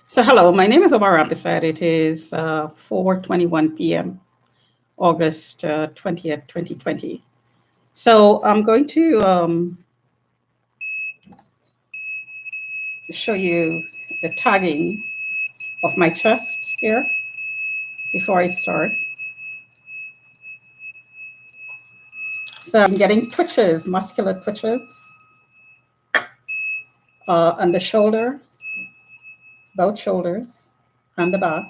So hello, my name is Omar Abisad. It is 4:21 p.m., August 20th, 2020. So I'm going to show you the tagging of my chest here before I start. So I'm getting twitches, muscular twitches on the shoulder, both shoulders, and the back.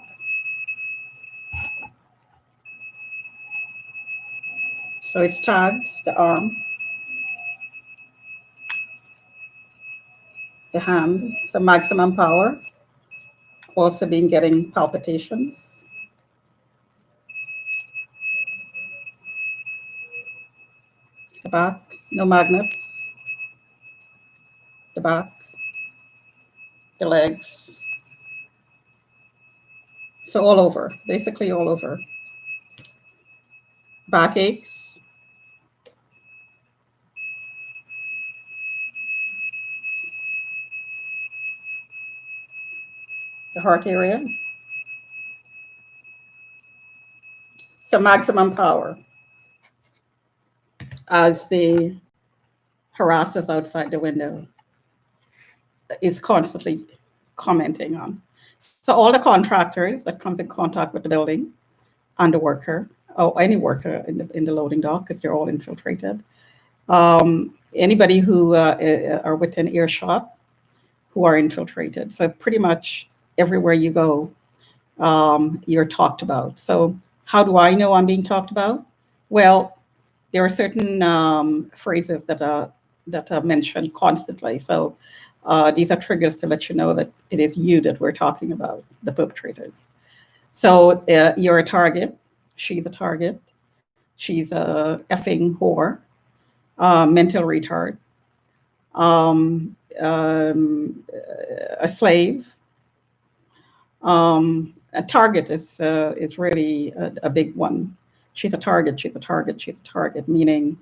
So it's tagged the arm, the hand, so maximum power. Also been getting palpitations. The back, no magnets. The back, the legs. So all over, basically all over. Back aches, the heart area. So maximum power as the harassers outside the window is constantly commenting on. So all the contractors that comes in contact with the building and the worker, or any worker in the loading dock, because they're all infiltrated. Anybody who are within earshot who are infiltrated. So pretty much everywhere you go, you're talked about. So how do I know I'm being talked about? Well, there are certain phrases that are mentioned constantly. So these are triggers to let you know that it is you that we're talking about, the perpetrators. So you're a target. She's a target. She's a effing whore, mental retard, a slave. A target is really a big one. She's a target. She's a target. She's a target. Meaning,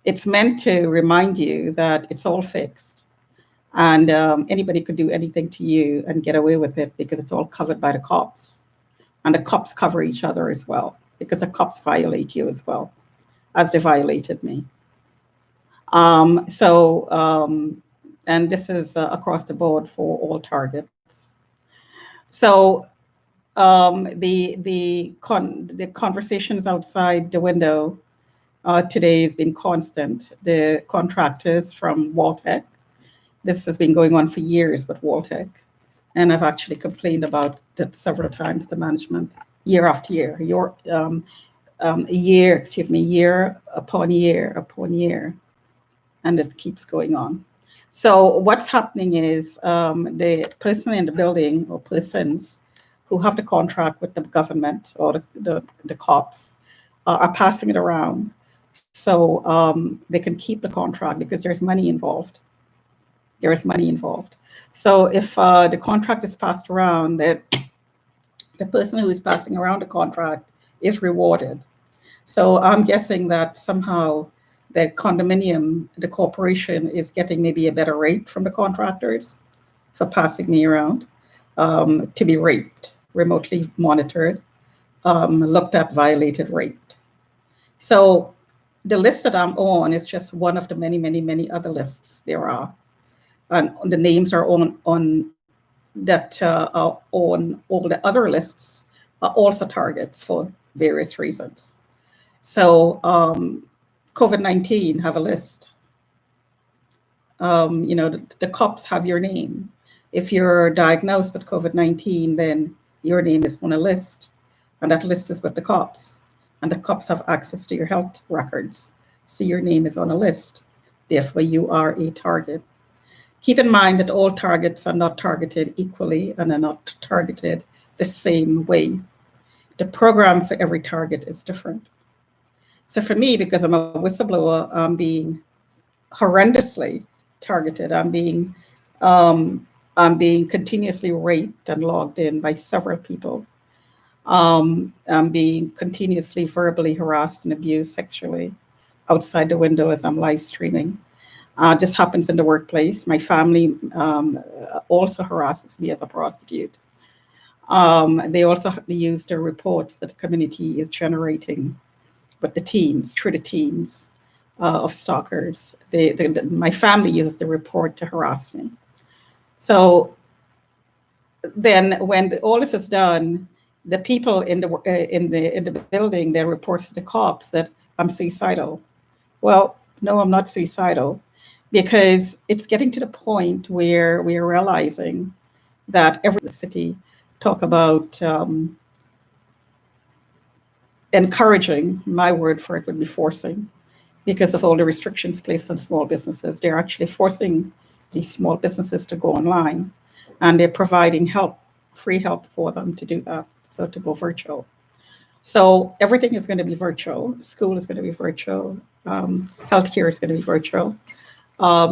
it's meant to remind you that it's all fixed, and anybody could do anything to you and get away with it because it's all covered by the cops, and the cops cover each other as well because the cops violate you as well as they violated me. And this is across the board for all targets. So the conversations outside the window today has been constant. The contractors from Waltech, this has been going on for years with Waltech, and I've actually complained about it several times to management, year after year, year upon year upon year, and it keeps going on. So what's happening is the person in the building or persons who have the contract with the government or the cops are passing it around so they can keep the contract because there's money involved. There is money involved. So if the contract is passed around, that the person who is passing around the contract is rewarded. So I'm guessing that somehow the condominium, the corporation is getting maybe a better rate from the contractors for passing me around to be raped, remotely monitored, looked at, violated, raped. So the list that I'm on is just one of the many, many, many other lists there are. And the names are on that are on all the other lists are also targets for various reasons. So COVID-19 have a list. The cops have your name. If you're diagnosed with COVID-19, then your name is on a list, and that list is with the cops, and the cops have access to your health records. So your name is on a list. Therefore, you are a target. Keep in mind that all targets are not targeted equally and are not targeted the same way. The program for every target is different. So for me, because I'm a whistleblower, I'm being horrendously targeted. I'm being continuously raped and logged in by several people. I'm being continuously verbally harassed and abused sexually outside the window as I'm live streaming. This happens in the workplace. My family also harasses me as a prostitute. They also use the reports that the community is generating, but the teams, through the teams of stalkers. My family uses the report to harass me. So then when all this is done, the people in the building, they report to the cops that I'm suicidal. Well, no, I'm not suicidal, because it's getting to the point where we are realizing that every city talk about encouraging, my word for it would be forcing, because of all the restrictions placed on small businesses. They're actually forcing these small businesses to go online, and they're providing help, free help for them to do that, so to go virtual. So everything is going to be virtual. School is going to be virtual. Healthcare is going to be virtual.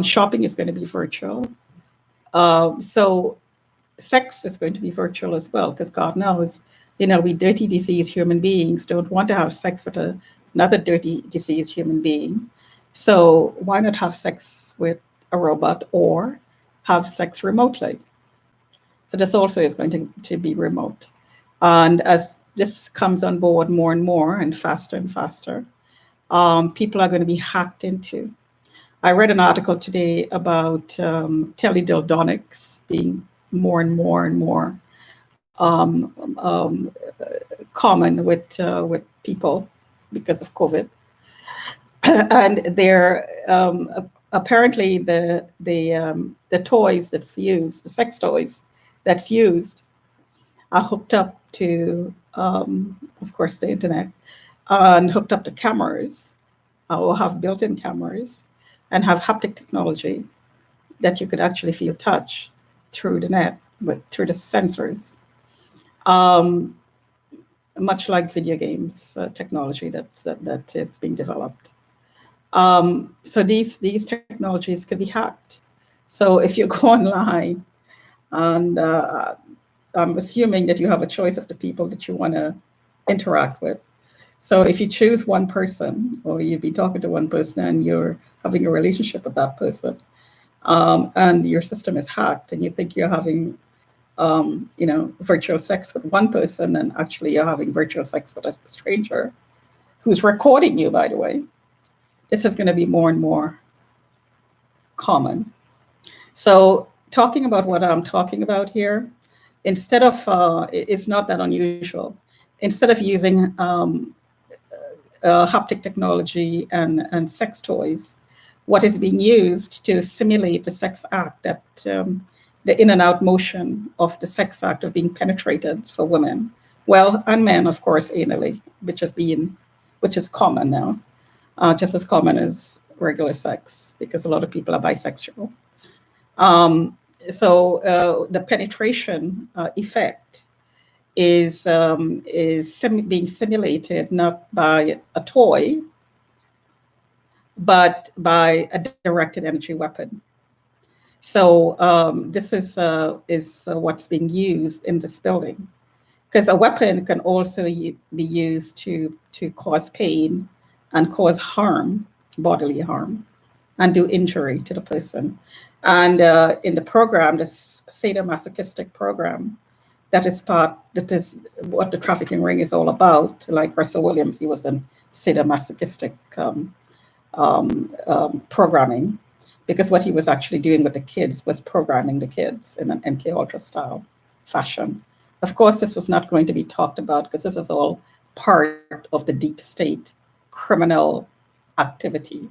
Shopping is going to be virtual. So sex is going to be virtual as well, because God knows, we dirty, diseased human beings don't want to have sex with another dirty, diseased human being. So why not have sex with a robot or have sex remotely? So this also is going to be remote. And as this comes on board more and faster, people are going to be hacked into. I read an article today about teledildonics being more and more common with people because of COVID, and they're apparently the toys that's used, the sex toys that's used, are hooked up to, of course, the internet, and hooked up to cameras, or have built-in cameras, and have haptic technology that you could actually feel touch through the net, but through the sensors. Um, Much like video games technology that is being developed. So these technologies could be hacked. So if you go online, and I'm assuming that you have a choice of the people that you want to interact with. So if you choose one person, or you've been talking to one person and you're having a relationship with that person, and your system is hacked, and you think you're having virtual sex with one person, and actually you're having virtual sex with a stranger who's recording you, by the way. This is going to be more and more common. So talking about what I'm talking about here, instead of, it's not that unusual. Instead of using haptic technology and sex toys, what is being used to simulate the sex act, that the in and out motion of the sex act of being penetrated for women, well, and men, of course, anally, which is common now, just as common as regular sex, because a lot of people are bisexual. So the penetration effect is being simulated not by a toy, but by a directed energy weapon. So this is what's being used in this building, because a weapon can also be used to cause pain and cause harm, bodily harm, and do injury to the person. And in the program, this sadomasochistic program, that is what the trafficking ring is all about. Like Russell Williams, he was in sadomasochistic programming, because what he was actually doing with the kids was programming the kids in an MK Ultra style fashion. Of course, this was not going to be talked about, because this is all part of the deep state criminal activity.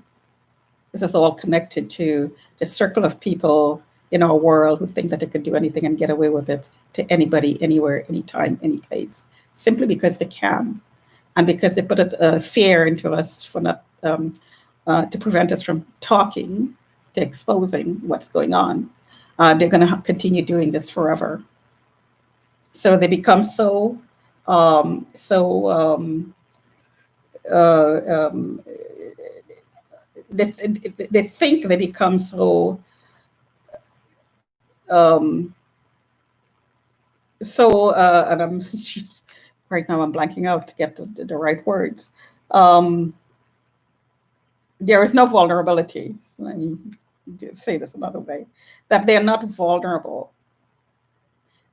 This is all connected to the circle of people in our world who think that they could do anything and get away with it to anybody, anywhere, anytime, any place, simply because they can, and because they put a fear into us for not to prevent us from talking, to exposing what's going on. They're going to continue doing this forever. So they become so they think they become so and I'm right now I'm blanking out to get the right words. There is no vulnerability. So let me say this another way: that they're not vulnerable.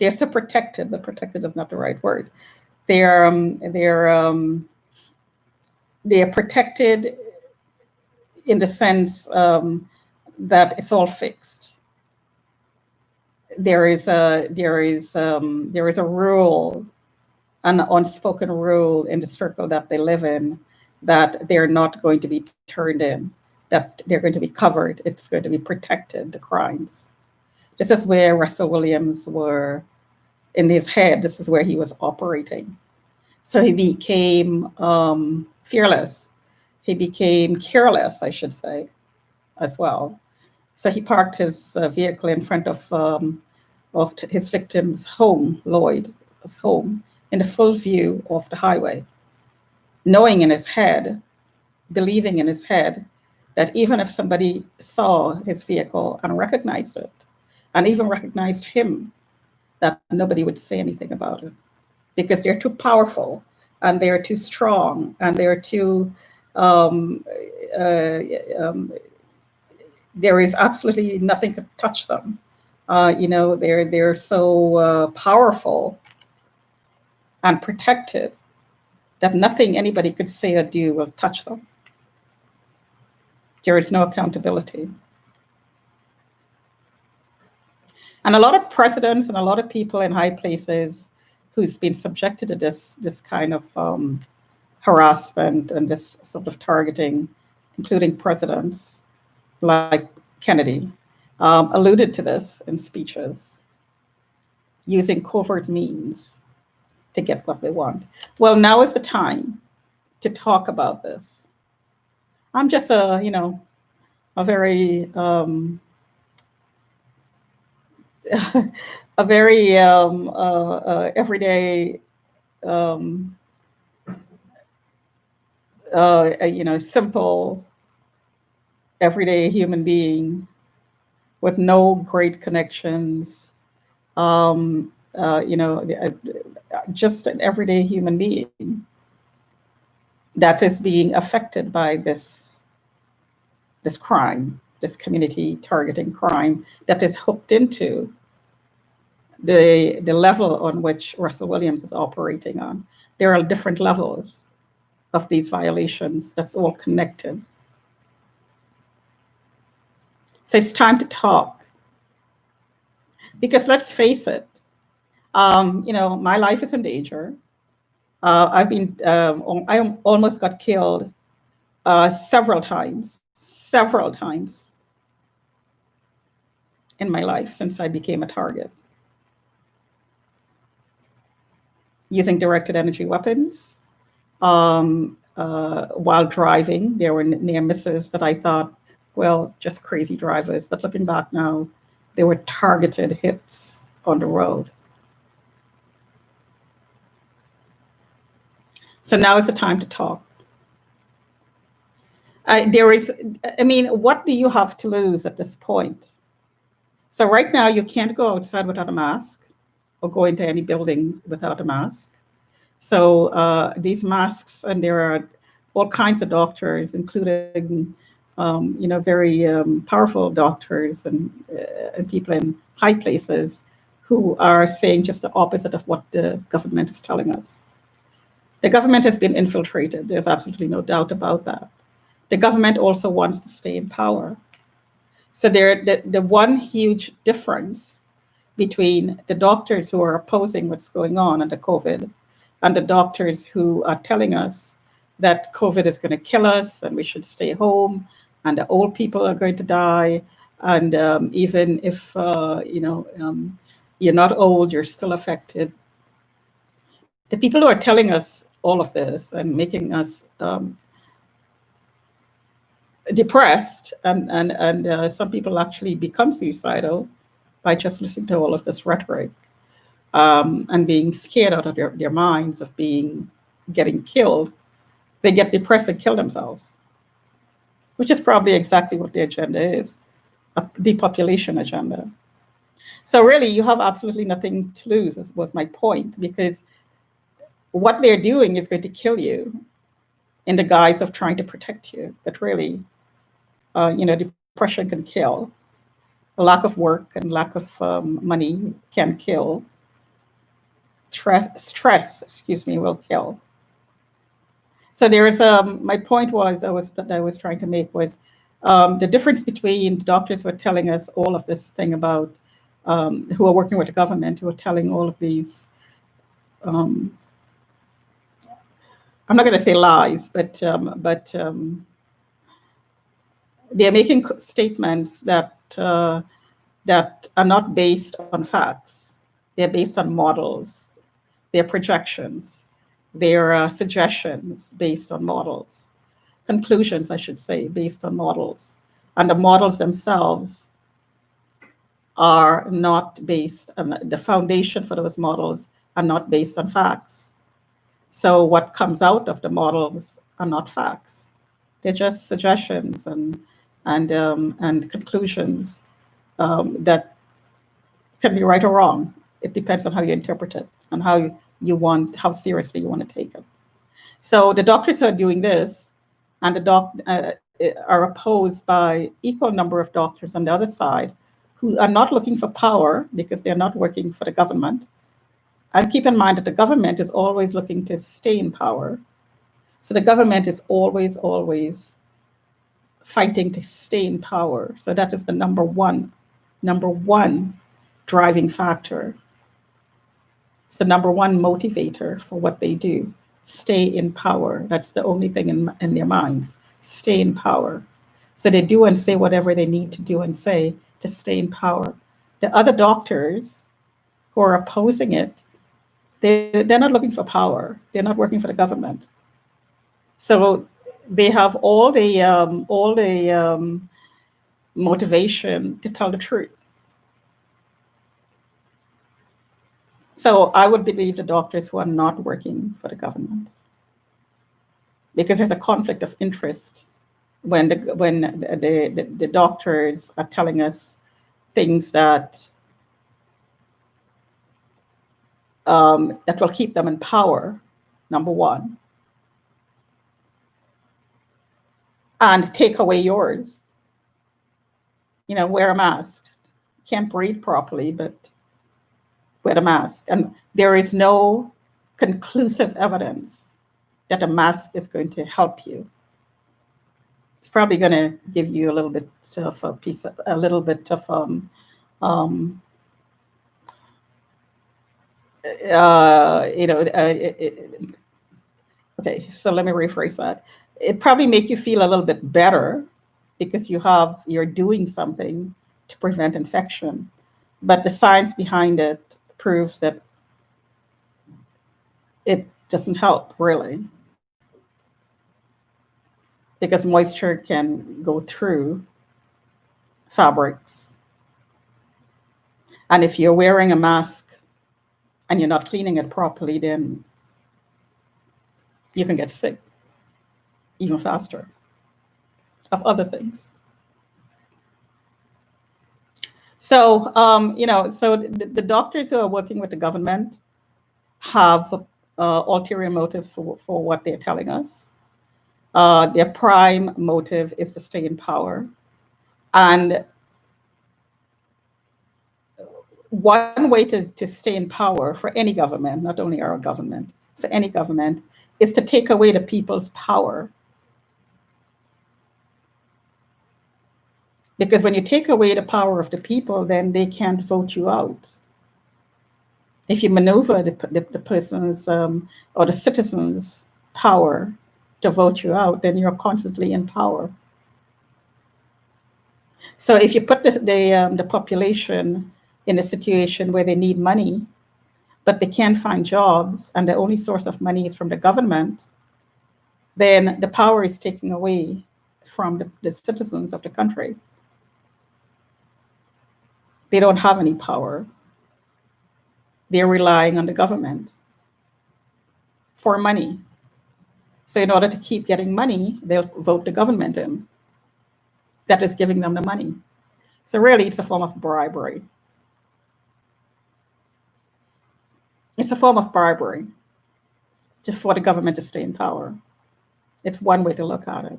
they're so protected, but protected is not the right word. They're they are protected in the sense that it's all fixed. There is a rule, an unspoken rule in the circle that they live in, that they're not going to be turned in, that they're going to be covered. It's going to be protected, the crimes. This is where Russell Williams were in his head. This is where he was operating. So he became fearless. He became careless, I should say, as well. So he parked his vehicle in front of his victim's home, Lloyd's home, in the full view of the highway, knowing in his head, believing in his head, that even if somebody saw his vehicle and recognized it, and even recognized him, that nobody would say anything about it, because they're too powerful and they're too strong and they're too uh, um, there is absolutely nothing to touch them. They're so powerful and protected that nothing anybody could say or do will touch them. There is no accountability. And a lot of presidents and a lot of people in high places who's been subjected to this kind of harassment and this sort of targeting, including presidents like Kennedy, alluded to this in speeches, using covert means to get what they want. Well, now is the time to talk about this. I'm just a very a very everyday simple everyday human being with no great connections, just an everyday human being that is being affected by this crime, this community targeting crime that is hooked into the level on which Russell Williams is operating on. There are different levels of these violations that's all connected. So it's time to talk. Because let's face it, my life is in danger. I almost got killed several times in my life since I became a target. Using directed energy weapons. While driving, there were near misses that I thought, well, just crazy drivers. But looking back now, they were targeted hits on the road. So now is the time to talk. What do you have to lose at this point? So right now, you can't go outside without a mask or go into any building without a mask. So these masks, and there are all kinds of doctors, including very powerful doctors and people in high places who are saying just the opposite of what the government is telling us. The government has been infiltrated. There's absolutely no doubt about that. The government also wants to stay in power. So the one huge difference between the doctors who are opposing what's going on under COVID and the doctors who are telling us that COVID is going to kill us and we should stay home and the old people are going to die. And even if, you're not old, you're still affected. The people who are telling us all of this and making us depressed, and some people actually become suicidal by just listening to all of this rhetoric and being scared out of their minds of getting killed. They get depressed and kill themselves, which is probably exactly what the agenda is, a depopulation agenda. So really, you have absolutely nothing to lose, was my point, because what they're doing is going to kill you in the guise of trying to protect you. But really, depression can kill. A lack of work and lack of money can kill. Stress, will kill. So my point was that I was trying to make was the difference between the doctors who are telling us all of this thing about who are working with the government, who are telling all of these. Um, I'm not going to say lies, but they're making statements that are not based on facts. They're based on models, their projections, their suggestions based on models, conclusions, I should say, based on models. And the models themselves are not based on the foundation for those models are not based on facts. So what comes out of the models are not facts. They're just suggestions and conclusions that can be right or wrong. It depends on how you interpret it and how seriously you want to take it. So the doctors who are doing this, and are opposed by equal number of doctors on the other side, who are not looking for power because they're not working for the government. And keep in mind that the government is always looking to stay in power. So the government is always fighting to stay in power. So that is the number one driving factor. It's the number one motivator for what they do. Stay in power. That's the only thing in their minds. Stay in power. So they do and say whatever they need to do and say to stay in power. The other doctors who are opposing it, they're not looking for power. They're not working for the government. So they have all the motivation to tell the truth. So I would believe the doctors who are not working for the government, because there's a conflict of interest when the doctors are telling us things that that will keep them in power, number one, and take away yours. Wear a mask. Can't breathe properly, but wear a mask. And there is no conclusive evidence that a mask is going to help you. It's probably going to give you a little bit of a little bit of okay, so let me rephrase that. It probably make you feel a little bit better because you're doing something to prevent infection, but the science behind it proves that it doesn't help really, because moisture can go through fabrics. And if you're wearing a mask and you're not cleaning it properly, then you can get sick even faster of other things. So, so the doctors who are working with the government have ulterior motives for what they're telling us. Their prime motive is to stay in power. And one way to stay in power for any government, not only our government, for any government, is to take away the people's power. Because when you take away the power of the people, then they can't vote you out. If you maneuver the person's or the citizens' power to vote you out, then you're constantly in power. So if you put the population in a situation where they need money, but they can't find jobs, and the only source of money is from the government, then the power is taken away from the citizens of the country. They don't have any power. They're relying on the government for money. So in order to keep getting money, they'll vote the government in. That is giving them the money. So really, it's a form of bribery. It's a form of bribery for the government to stay in power. It's one way to look at it.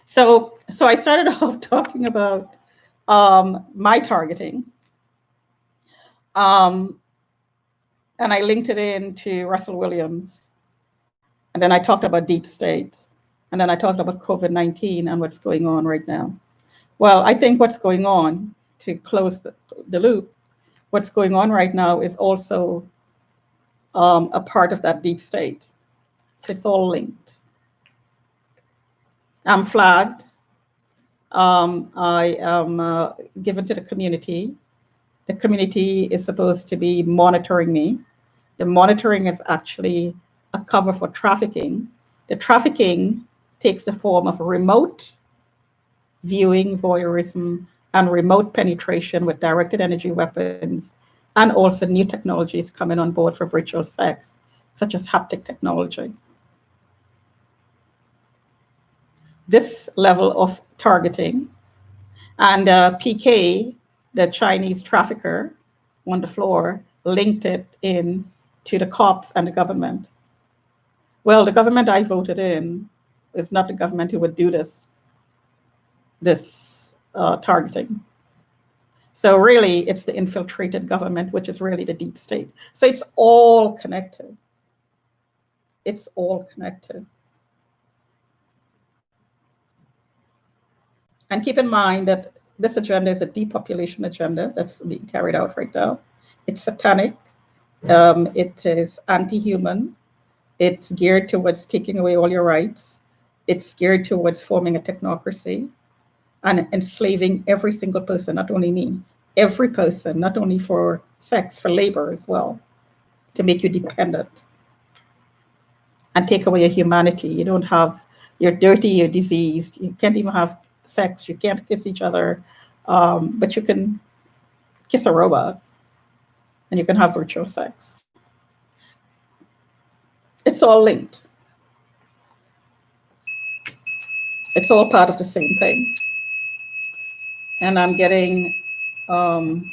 So I started off talking about my targeting, Um, and I linked it in to Russell Williams. And then I talked about deep state. And then I talked about COVID-19 and what's going on right now. Well, I think what's going on, to close the loop, what's going on right now is also a part of that deep state. So it's all linked. I'm flagged. I am given to the community. The community is supposed to be monitoring me. The monitoring is actually a cover for trafficking. The trafficking takes the form of remote viewing, voyeurism, and remote penetration with directed energy weapons, and also new technologies coming on board for virtual sex, such as haptic technology. This level of targeting, and PK, the Chinese trafficker on the floor, linked it in to the cops and the government. Well, the government I voted in is not the government who would do this targeting. So really, it's the infiltrated government, which is really the deep state. So it's all connected. It's all connected. And keep in mind that this agenda is a depopulation agenda that's being carried out right now. It's satanic. It is anti-human. It's geared towards taking away all your rights. It's geared towards forming a technocracy and enslaving every single person, not only me, every person, not only for sex, for labor as well, to make you dependent and take away your humanity. You don't have, you're dirty, you're diseased, you can't even have sex, you can't kiss each other, but you can kiss a robot and you can have virtual sex. It's all linked. It's all part of the same thing. And I'm getting, and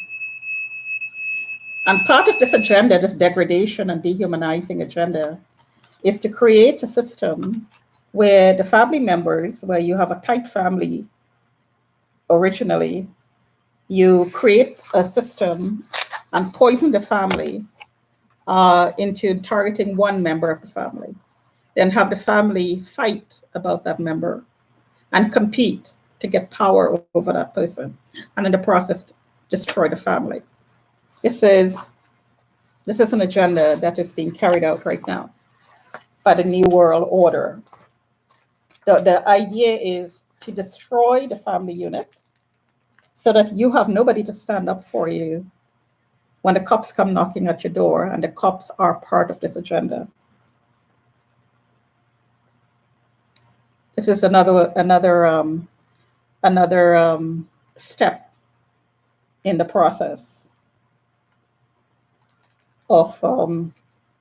part of this agenda, this degradation and dehumanizing agenda, is to create a system where the family members, where you have a tight family originally, you create a system and poison the family into targeting one member of the family, then have the family fight about that member and compete to get power over that person, and in the process destroy the family. This is an agenda that is being carried out right now by the New World Order. The idea is to destroy the family unit so that you have nobody to stand up for you when the cops come knocking at your door, and the cops are part of this agenda. This is another step in the process of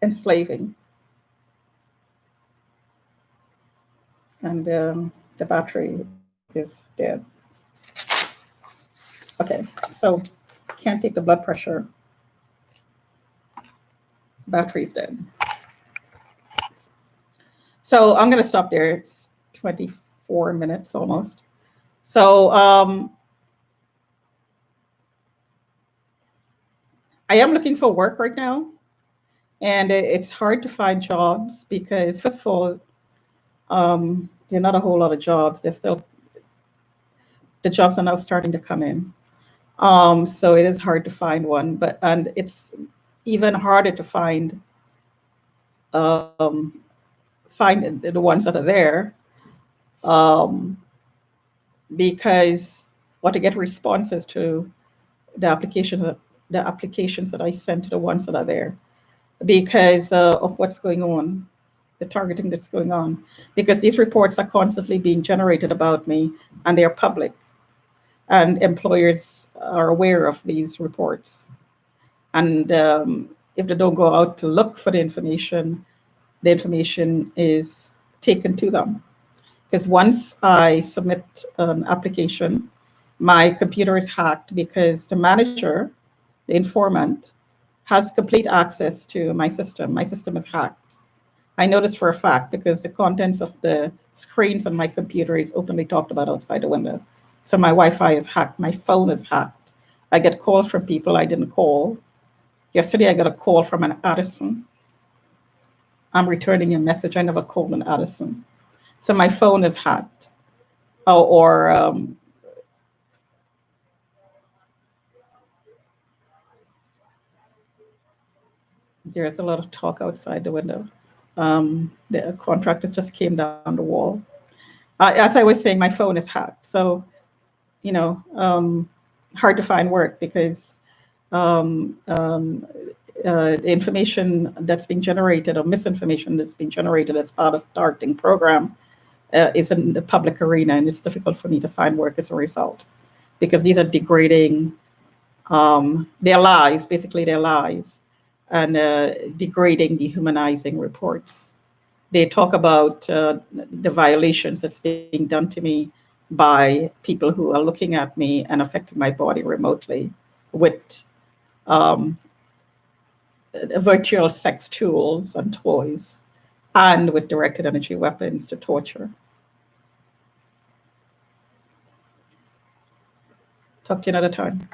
enslaving. And the battery is dead. Okay, so can't take the blood pressure. Battery's dead. So I'm gonna stop there. It's 24 minutes almost. So I am looking for work right now, and it's hard to find jobs because, first of all, there are not a whole lot of jobs. The jobs are now starting to come in. So it is hard to find one, and it's even harder to find the ones that are there, because to get responses to the applications that I sent to the ones that are there, because of what's going on, the targeting that's going on, because these reports are constantly being generated about me and they are public, and employers are aware of these reports. And if they don't go out to look for the information is taken to them. Because once I submit an application, my computer is hacked because the manager, the informant, has complete access to my system. My system is hacked. I know this for a fact because the contents of the screens on my computer is openly talked about outside the window. So my Wi-Fi is hacked, my phone is hacked. I get calls from people I didn't call. Yesterday, I got a call from an Addison. I'm returning a message. I never called an Addison. So my phone is hacked. Oh, or there's a lot of talk outside the window. The contractors just came down the wall. As I was saying, my phone is hacked. So, you know, hard to find work because um, um, the information that's being generated or misinformation that's being generated as part of the targeting program is in the public arena, and it's difficult for me to find work as a result because these are degrading, they're lies, basically they're lies, and degrading, dehumanizing reports. They talk about the violations that's being done to me by people who are looking at me and affecting my body remotely with um, virtual sex tools and toys and with directed energy weapons to torture. Talk to you another time.